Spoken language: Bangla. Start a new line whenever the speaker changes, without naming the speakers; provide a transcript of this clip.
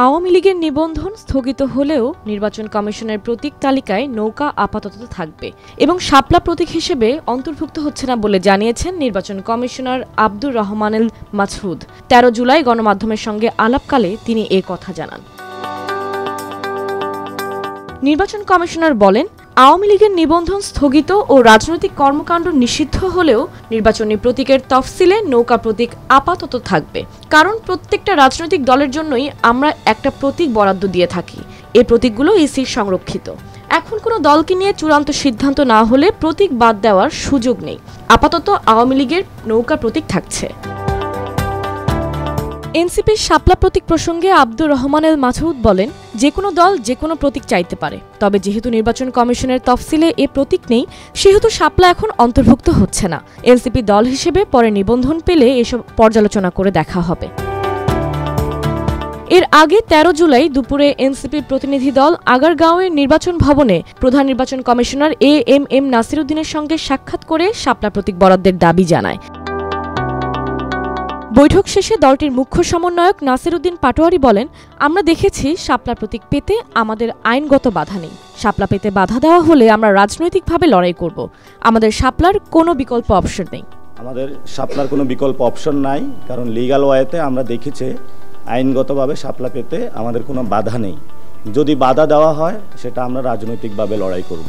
আওয়ামী লীগের নিবন্ধন স্থগিত হলেও নির্বাচন কমিশনের প্রতীক তালিকায় নৌকা আপাতত থাকবে এবং শাপলা প্রতীক হিসেবে অন্তর্ভুক্ত হচ্ছে না বলে জানিয়েছেন নির্বাচন কমিশনার আব্দুর রহমানুল মাসউদ। ১৩ জুলাই গণমাধ্যমের সঙ্গে আলাপকালে তিনি এ কথা জানান। নির্বাচন কমিশনার বলেন, আওয়ামী লীগের নিবন্ধন স্থগিত ও রাজনৈতিক কর্মকাণ্ড নিষিদ্ধ হলেও নির্বাচনী প্রতীকের তফসিলে নৌকা প্রতীক আপাতত থাকবে। কারণ প্রত্যেকটা রাজনৈতিক দলের জন্যই আমরা একটা প্রতীক বরাদ্দ দিয়ে থাকি। এই প্রতীকগুলো ইসির সংরক্ষিত। এখন কোনো দলকে নিয়ে চূড়ান্ত সিদ্ধান্ত না হলে প্রতীক বাদ দেওয়ার সুযোগ নেই। আপাতত আওয়ামী লীগের নৌকা প্রতীক থাকছে। এনসিপির শাপলা প্রতীক প্রসঙ্গে আব্দুর রহমানুল মাসউদ বলেন, যে কোনো দল যে কোনো প্রতীক চাইতে পারে, তবে যেহেতু নির্বাচন কমিশনের তফসিলে এ প্রতীক নেই সেহেতু শাপলা এখন অন্তর্ভুক্ত হচ্ছে না। এনসিপি দল হিসেবে পরে নিবন্ধন পেলে এসব পর্যালোচনা করে দেখা হবে। এর আগে ১৩ জুলাই দুপুরে এনসিপির প্রতিনিধি দল আগারগাঁওয়ের নির্বাচন ভবনে প্রধান নির্বাচন কমিশনার এএমএম নাসিরউদ্দিনের সঙ্গে সাক্ষাৎ করে শাপলা প্রতীক বরাদ্দের দাবি জানায়। বৈঠক শেষে দলটির মুখ্য সমন্বয়ক নাসিরউদ্দিন পাটোয়ারি বলেন, আমরা দেখেছি শাপলা প্রতীক পেতে আমাদের আইনগত বাধা নেই। শাপলা পেতে বাধা দেওয়া হলে আমরা রাজনৈতিকভাবে লড়াই করব। আমাদের শাপলার কোনো বিকল্প অপশন নেই।
আমাদের শাপলার কোনো বিকল্প অপশন নাই, কারণ লিগ্যাল ওয়েতে আমরা দেখেছি আইনগতভাবে শাপলা পেতে আমাদের কোনো বাধা নেই। যদি বাধা দেওয়া হয় সেটা আমরা রাজনৈতিকভাবে লড়াই করব।